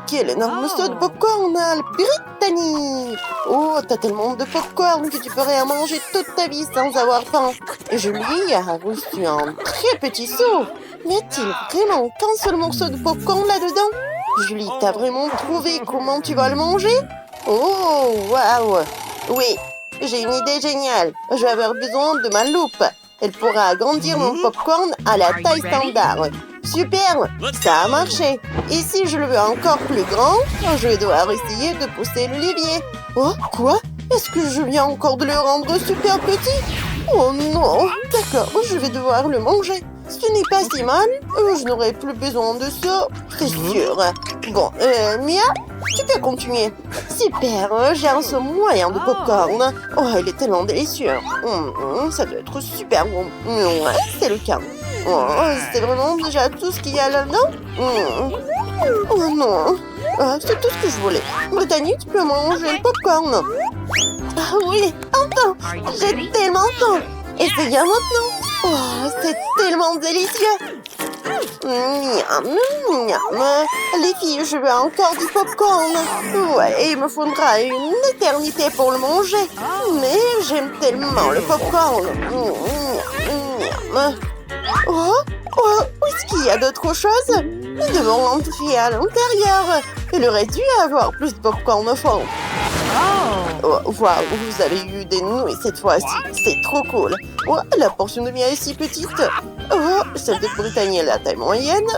quel énorme saut de popcorn, hein, Brittany! Oh, t'as tellement de popcorn que tu pourrais en manger toute ta vie sans avoir faim. Et Julie a reçu un très petit seau. Y a-t-il vraiment qu'un seul morceau de popcorn là-dedans? Julie, t'as vraiment trouvé comment tu vas le manger? Oh, waouh! Oui, j'ai une idée géniale. Je vais avoir besoin de ma loupe. Elle pourra agrandir mon popcorn à la taille standard. Super, ça a marché. Et si je le veux encore plus grand, je vais devoir essayer de pousser le levier. Oh, quoi? Est-ce que je viens encore de le rendre super petit? Oh non, d'accord, je vais devoir le manger. Ce n'est pas si mal, je n'aurai plus besoin de ça, c'est sûr. Bon, Mia, tu peux continuer. Super, j'ai un seau moyen de popcorn. Oh, il est tellement délicieux. Ça doit être super bon. Ouais, c'est le cas. Oh, c'est vraiment déjà tout ce qu'il y a là-dedans? Oh non, c'est tout ce que je voulais. Brittany, tu peux manger le popcorn. Ah oui, enfin, j'ai tellement faim. Essayons maintenant. Oh, c'est tellement délicieux. Miam, miam. Les filles, je veux encore du popcorn. Ouais, il me faudra une éternité pour le manger. Mais j'aime tellement le popcorn. Miam. Oh, est-ce qu'il y a d'autres choses? Nous devons entrer à l'intérieur. Il aurait dû avoir plus de popcorn au fond. Oh, waouh, vous avez eu des nouilles cette fois-ci. C'est trop cool. Oh, la portion de Mia est si petite. Oh, celle de Brittany est la taille moyenne.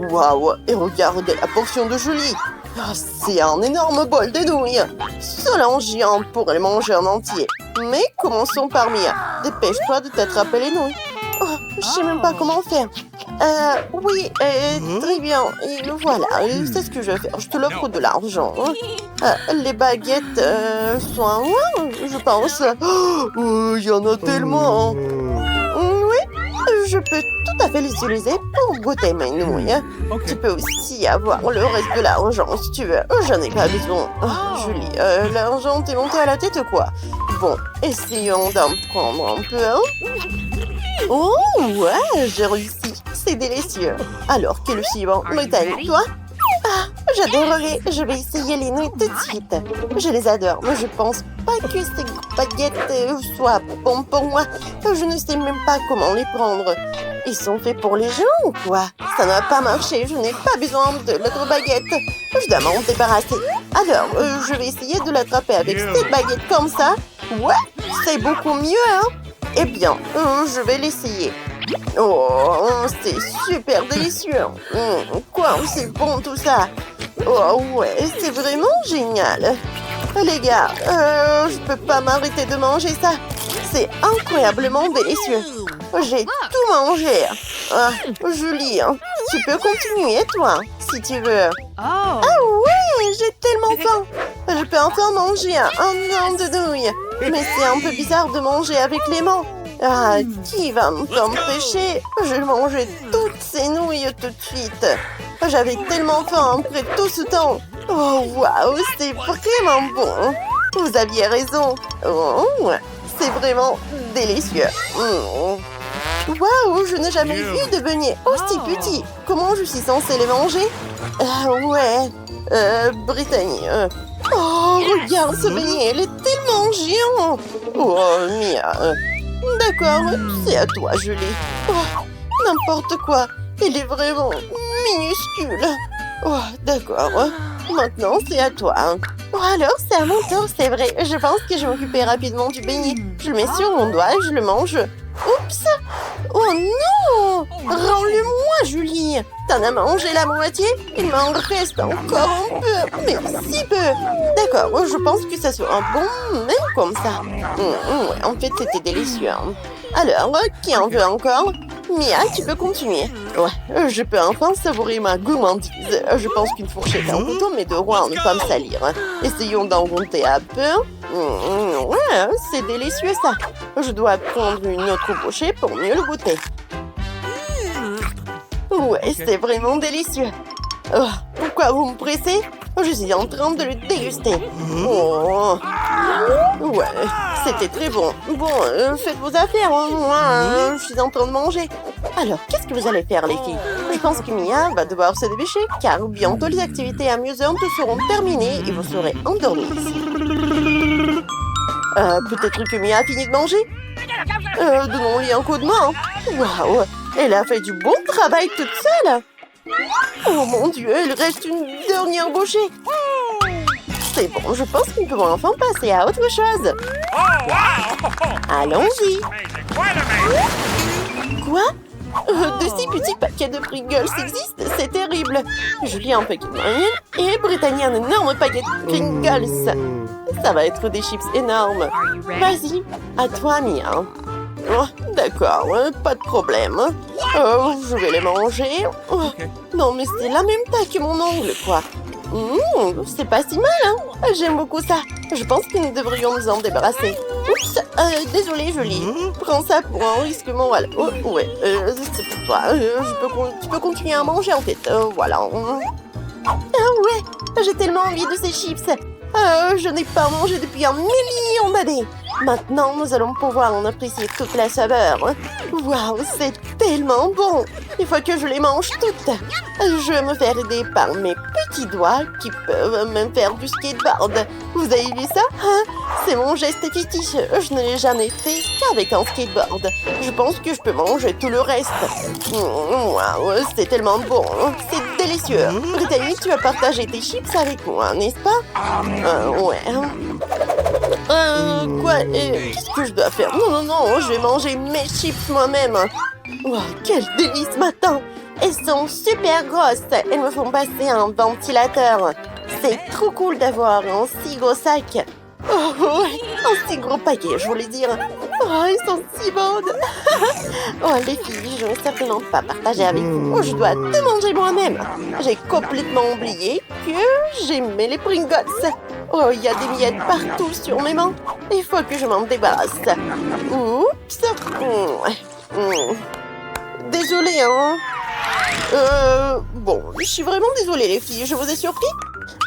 Waouh, et regardez la portion de Julie. Oh, c'est un énorme bol de nouilles. Cela géant pour les manger en entier. Mais commençons par Mia. Dépêche-toi de t'attraper les nouilles. Oh, je sais même pas comment faire. Oui, très bien. Et voilà, c'est ce que je vais faire. Je te l'offre de l'argent. Les baguettes sont à moi, je pense. Oh, il y en a tellement. Oui, je peux tout à fait les utiliser pour goûter mes nouilles. Tu peux aussi avoir le reste de l'argent si tu veux. J'en ai pas besoin. Oh, Julie, l'argent t'est monté à la tête ou quoi? Bon, essayons d'en prendre un peu. Oh, ouais, j'ai réussi. C'est délicieux. Alors, qui est le suivant? Brittany, toi? Ah, j'adorerais. Je vais essayer les nouilles tout de suite. Je les adore, mais je pense pas que ces baguettes soient bonnes pour moi. Je ne sais même pas comment les prendre. Ils sont faits pour les gens ou quoi? Ça n'a pas marché. Je n'ai pas besoin de l'autre baguette. Je dois m'en débarrasser. Alors, je vais essayer de l'attraper avec cette baguette comme ça. Ouais, c'est beaucoup mieux, hein? Eh bien, je vais l'essayer. Oh, c'est super délicieux. Quoi, c'est bon tout ça. Oh ouais, c'est vraiment génial. Les gars, je peux pas m'arrêter de manger ça. C'est incroyablement délicieux. J'ai tout mangé. Julie, tu peux continuer toi, si tu veux. Ah ouais, j'ai tellement faim. Je peux enfin manger un an de nouilles. Mais c'est un peu bizarre de manger avec les mains. Ah, qui va m'empêcher? Je vais manger toutes ces nouilles tout de suite. J'avais tellement faim après tout ce temps. Oh, waouh, c'est vraiment bon. Vous aviez raison. Oh, c'est vraiment délicieux. Waouh, je n'ai jamais vu de beignets aussi petits. Comment je suis censée les manger? Ouais, Brittany. Oh, regarde ce beignet, il est tellement géant. Oh, Mia. D'accord, c'est à toi, Julie. Oh, n'importe quoi. Il est vraiment minuscule. Oh, d'accord. Maintenant, c'est à toi. Oh, alors, c'est à mon tour, c'est vrai. Je pense que je m'occuper rapidement du beignet. Je le mets sur mon doigt et je le mange. Oups! Oh non! Rends-le-moi, Julie! T'en as mangé la moitié? Il m'en reste encore un peu, mais si peu! D'accord, je pense que ça sera bon, même comme ça. Ouais, en fait, c'était délicieux. Alors, qui en veut encore? Mia, tu peux continuer. Ouais, je peux enfin savourer ma gourmandise. Je pense qu'une fourchette et un couteau m'aideront à ne pas me salir. Essayons d'en goûter un peu. Ouais, c'est délicieux ça. Je dois prendre une autre bouchée pour mieux le goûter. Ouais, c'est vraiment délicieux. Oh, pourquoi vous me pressez? Je suis en train de le déguster. Oh. Ouais, c'était très bon. Bon, faites vos affaires. Moi, je suis en train de manger. Alors, qu'est-ce que vous allez faire, les filles? Je pense que Mia va devoir se dépêcher, car bientôt les activités amusantes seront terminées et vous serez endormis. Peut-être que Mia a fini de manger. Donnons-lui un coup de main. Waouh, elle a fait du bon travail toute seule. Oh mon Dieu, il reste une dernière bouchée. C'est bon, je pense que nous pouvons enfin passer à autre chose. Allons-y. Quoi? De si petits paquets de Pringles existent, c'est terrible. Julie a un paquet de moyenne et Brittany un énorme paquet de Pringles. Ça va être des chips énormes. Vas-y, à toi, Mia. Oh, d'accord, pas de problème. Je vais les manger. Oh, non, mais c'est la même taille que mon ongle, quoi. C'est pas si mal, hein. J'aime beaucoup ça. Je pense que nous devrions nous en débarrasser. Oups, désolée, Julie. Prends ça pour un risque moral. Oh, ouais, c'est pour toi. Tu peux continuer à manger, en fait. Voilà. Ah ouais, j'ai tellement envie de ces chips. Je n'ai pas mangé depuis un million d'années. Maintenant, nous allons pouvoir en apprécier toute la saveur. Waouh, c'est tellement bon. Il faut que je les mange toutes. Je vais me faire aider par mes petits doigts qui peuvent me faire du skateboard. Vous avez vu ça? C'est mon geste fétiche. Je ne l'ai jamais fait qu'avec un skateboard. Je pense que je peux manger tout le reste. Waouh, c'est tellement bon. C'est délicieux. Brittany, tu vas partager tes chips avec moi, n'est-ce pas? Ouais. Quoi? Qu'est-ce que je dois faire? Non, je vais manger mes chips moi-même. Wow, quel délice m'attend! Elles sont super grosses. Elles me font passer un ventilateur. C'est trop cool d'avoir un si gros sac. Oh, ouais, un si gros paquet, je voulais dire. Oh, ils sont si bonnes. Oh, les filles, je ne vais certainement pas partager avec vous. Je dois tout manger moi-même. J'ai complètement oublié que j'aimais les Pringles. Oh, il y a des miettes partout sur mes mains. Il faut que je m'en débarrasse. Oups. Désolée, hein. Bon, je suis vraiment désolée, les filles. Je vous ai surpris?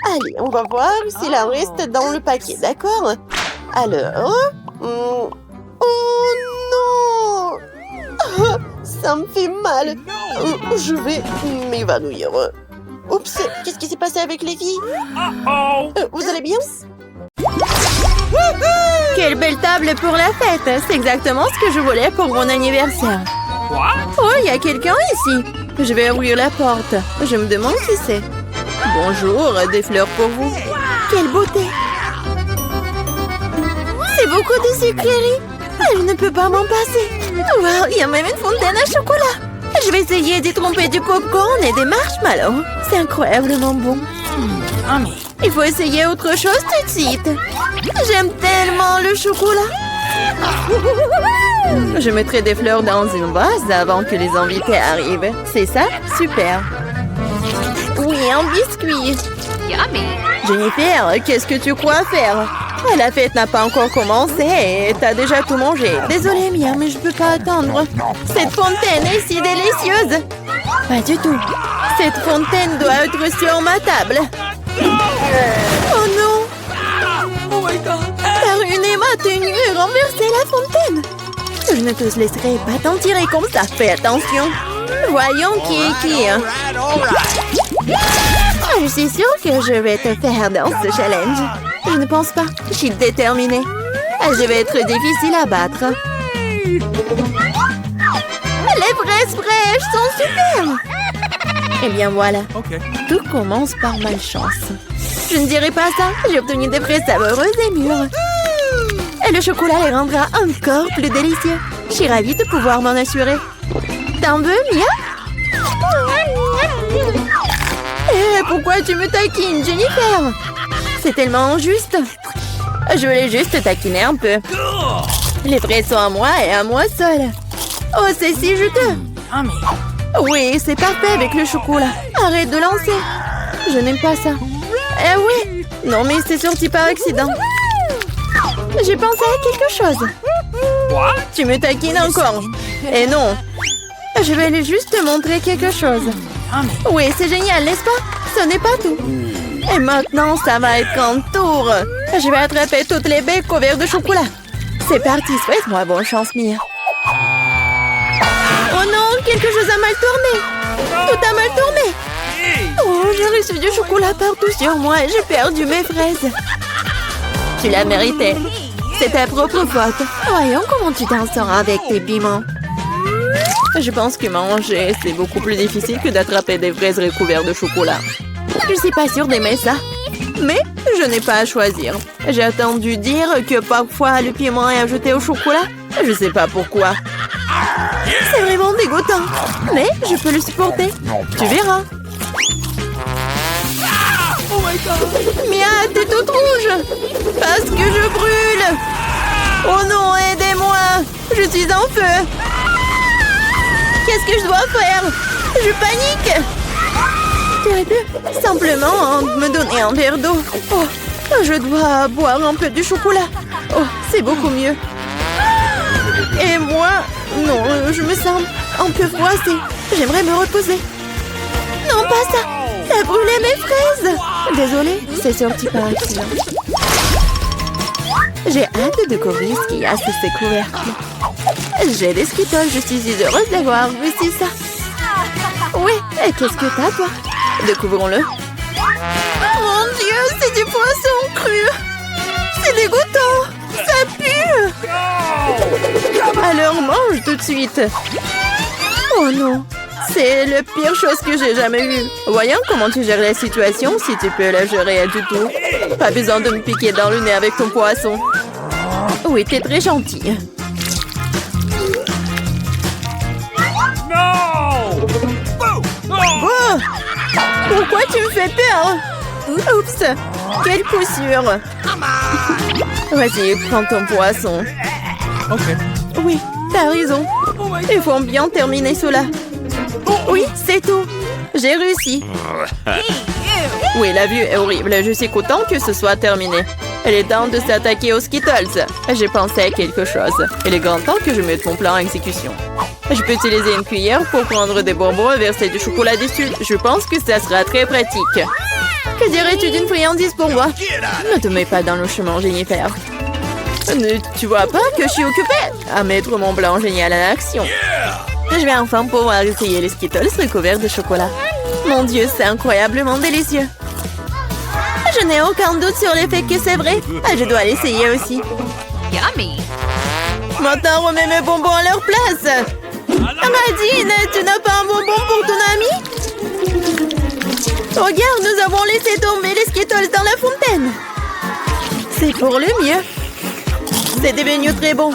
Allez, on va voir s'il en reste dans le paquet, d'accord? Alors... Oh non! Ça me fait mal. Je vais m'évanouir. Oups, qu'est-ce qui s'est passé avec les filles? Vous allez bien? Quelle belle table pour la fête! C'est exactement ce que je voulais pour mon anniversaire. Oh, il y a quelqu'un ici. Je vais ouvrir la porte. Je me demande qui c'est. Bonjour, des fleurs pour vous. Quelle beauté! C'est beaucoup de sucreries. Je ne peux pas m'en passer. Wow, il y a même une fontaine à chocolat. Je vais essayer d'y tromper du popcorn et des marshmallows. C'est incroyablement bon. Il faut essayer autre chose tout de suite. J'aime tellement le chocolat. Je mettrai des fleurs dans une vase avant que les invités arrivent. C'est ça? Super. Oui, un biscuit. Jennifer, qu'est-ce que tu crois faire? La fête n'a pas encore commencé et t'as déjà tout mangé. Désolée, Mia, mais je peux pas attendre. Cette fontaine est si délicieuse. Pas du tout. Cette fontaine doit être sur ma table. Oh non! T'as ruiné ma tenue et renversé la fontaine. Je ne te laisserai pas t'en tirer comme ça. Fais attention. Voyons qui est qui. Je suis sûre que je vais te faire dans ce challenge. Je ne pense pas. Je suis déterminée. Je vais être difficile à battre. Les fraises fraîches sont super. Eh bien voilà. Tout commence par malchance. Je ne dirai pas ça. J'ai obtenu des fraises savoureuses et mûres. Et le chocolat les rendra encore plus délicieux. Je suis ravie de pouvoir m'en assurer. T'en veux, Mia? Pourquoi tu me taquines, Jennifer? C'est tellement injuste. Je voulais juste taquiner un peu. Les fraises sont à moi et à moi seule. Oh, c'est si juteux. Oui, c'est parfait avec le chocolat. Arrête de lancer. Je n'aime pas ça. Eh oui. Non, mais c'est sorti par accident. J'ai pensé à quelque chose. Tu me taquines encore. Et non. Je vais aller juste te montrer quelque chose. Oui, c'est génial, n'est-ce pas? Ce n'est pas tout. Et maintenant, ça va être un tour. Je vais attraper toutes les baies couvertes de chocolat. C'est parti, souhaite-moi bonne chance, Mia. Oh non, quelque chose a mal tourné. Tout a mal tourné. Oh, j'ai reçu du chocolat partout sur moi et j'ai perdu mes fraises. Tu l'as mérité. C'est ta propre faute. Voyons comment tu t'en sors avec tes piments. Je pense que manger, c'est beaucoup plus difficile que d'attraper des fraises recouvertes de chocolat. Je suis pas sûre d'aimer ça. Mais je n'ai pas à choisir. J'ai entendu dire que parfois le piment est ajouté au chocolat. Je sais pas pourquoi. C'est vraiment dégoûtant. Mais je peux le supporter. Tu verras. Mia, t'es toute rouge. Parce que je brûle. Oh non, aidez-moi. Je suis en feu. Qu'est-ce que je dois faire? Je panique. Tu aurais pu simplement me donner un verre d'eau. Oh, je dois boire un peu de chocolat. Oh, c'est beaucoup mieux. Et moi, non, je me sens un peu froissée. J'aimerais me reposer. Non, pas ça. Ça a brûlé mes fraises. Désolée, c'est sorti par accident. J'ai hâte de découvrir ce qu'il y a sous ces couvercles. J'ai des Skittles, je suis si heureuse d'avoir réussi ça. Oui, et qu'est-ce que t'as, toi? Découvrons-le. Mon Dieu, c'est du poisson cru. C'est dégoûtant. Ça pue. Alors mange tout de suite. Oh non, c'est la pire chose que j'ai jamais vue. Voyons comment tu gères la situation, si tu peux la gérer du tout. Pas besoin de me piquer dans le nez avec ton poisson. Oui, t'es très gentil. Oh! Pourquoi tu me fais peur? Oups! Quelle coup sûr! Vas-y, prends ton poisson. Ok. Oui, t'as raison. Il faut bien terminer cela. Oui, c'est tout. J'ai réussi. Oui, la vue est horrible. Je suis content que ce soit terminé. Il est temps de s'attaquer aux Skittles. J'ai pensé à quelque chose. Il est grand temps que je mette mon plan en exécution. Je peux utiliser une cuillère pour prendre des bonbons et verser du chocolat dessus. Je pense que ça sera très pratique. Que dirais-tu d'une friandise pour moi? Ne te mets pas dans le chemin, Jennifer. Tu vois pas que je suis occupée à mettre mon blanc génial en action. Je vais enfin pouvoir essayer les Skittles recouverts de chocolat. Mon Dieu, c'est incroyablement délicieux. Je n'ai aucun doute sur le fait que c'est vrai. Je dois l'essayer aussi. Yummy. Maintenant, remets mes bonbons à leur place. Nadine, tu n'as pas un bonbon pour ton ami? Regarde, nous avons laissé tomber les Skittles dans la fontaine. C'est pour le mieux. C'est devenu très bon.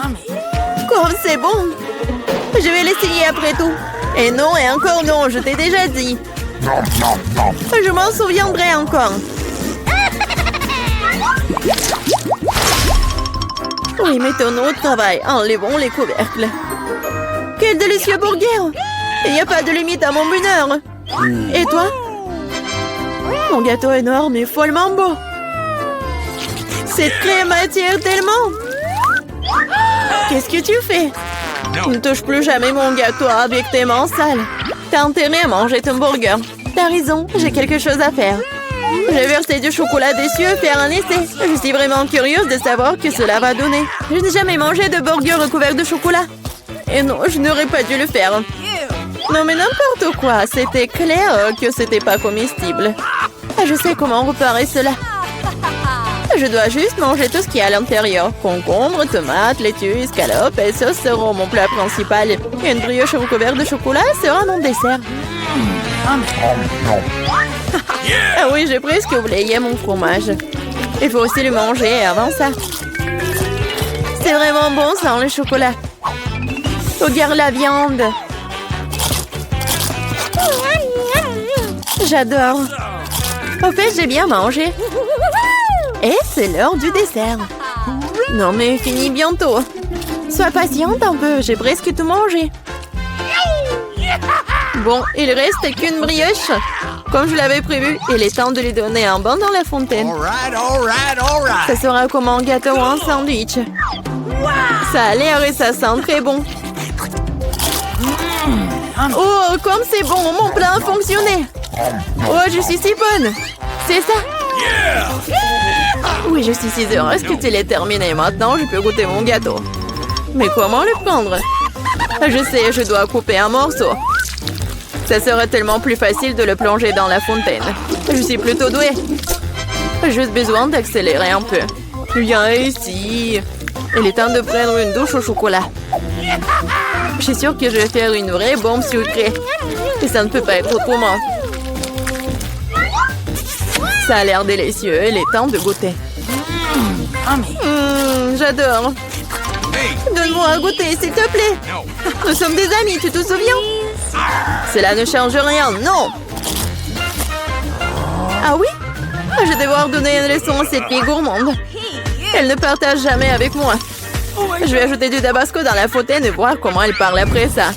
Comme c'est bon. Je vais l'essayer après tout. Et non, et encore non, je t'ai déjà dit. Je m'en souviendrai encore. Oui, mettons-nous au travail. Enlevons les couvercles. Quel délicieux burger! Il n'y a pas de limite à mon bonheur. Et toi? Mon gâteau est énorme mais follement beau. Cette crème attire tellement. Qu'est-ce que tu fais? Ne touche plus jamais mon gâteau avec tes mains sales. T'as intérêt à manger ton burger. T'as raison, j'ai quelque chose à faire. Je vais verser du chocolat dessus et faire un essai. Je suis vraiment curieuse de savoir ce que cela va donner. Je n'ai jamais mangé de burger recouvert de chocolat. Et non, je n'aurais pas dû le faire. Non mais n'importe quoi, c'était clair que c'était pas comestible. Je sais comment réparer cela. Je dois juste manger tout ce qu'il y a à l'intérieur. Concombre, tomates, laitue, escalope et ça sera mon plat principal. Et une brioche recouverte de chocolat sera mon dessert. Ah oui, j'ai presque oublié mon fromage. Il faut aussi le manger avant ça. C'est vraiment bon sans le chocolat. Regarde la viande. J'adore. Au fait, j'ai bien mangé. Et c'est l'heure du dessert. Non mais fini bientôt. Sois patiente un peu, j'ai presque tout mangé. Bon, il reste qu'une brioche. Comme je l'avais prévu, il est temps de lui donner un bain dans la fontaine. Ça sera comme un gâteau ou un sandwich. Ça a l'air et ça sent très bon. Oh, comme c'est bon, mon plan a fonctionné. Oh, je suis si bonne. C'est ça? Oui, je suis si heureuse que tu l'aies terminé. Maintenant, je peux goûter mon gâteau. Mais comment le prendre? Je sais, je dois couper un morceau. Ça serait tellement plus facile de le plonger dans la fontaine. Je suis plutôt douée. J'ai juste besoin d'accélérer un peu. Viens ici. Il est temps de prendre une douche au chocolat. Je suis sûre que je vais faire une vraie bombe sucrée. Et ça ne peut pas être autrement. Ça a l'air délicieux. Il est temps de goûter. J'adore. Donne-moi à goûter, s'il te plaît. Nous sommes des amis, tu te souviens? Cela ne change rien, non. Ah oui? Je vais devoir donner une leçon à cette fille gourmande. Elle ne partage jamais avec moi. Je vais ajouter du tabasco dans la fontaine et voir comment elle parle après ça.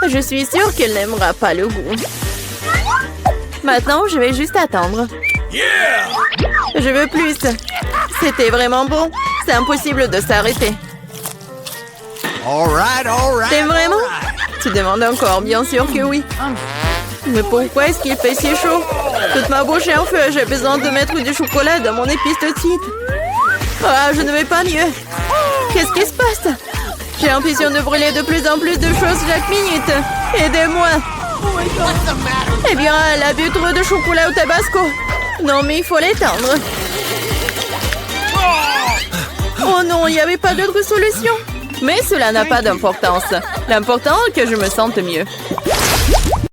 Je suis sûre qu'elle n'aimera pas le goût. Maintenant, je vais juste attendre. Je veux plus. C'était vraiment bon. C'est impossible de s'arrêter. T'aimes vraiment? Tu demandes encore, bien sûr que oui. Mais pourquoi est-ce qu'il fait si chaud? Toute ma bouche est en feu. J'ai besoin de mettre du chocolat dans mon épice de titre. Ah, je ne vais pas mieux. Qu'est-ce qui se passe? J'ai l'impression de brûler de plus en plus de choses chaque minute. Aidez-moi. Eh bien, elle a bu trop de chocolat au tabasco. Non, mais il faut l'éteindre. Oh non, il n'y avait pas d'autre solution. Mais cela n'a pas d'importance. L'important est que je me sente mieux.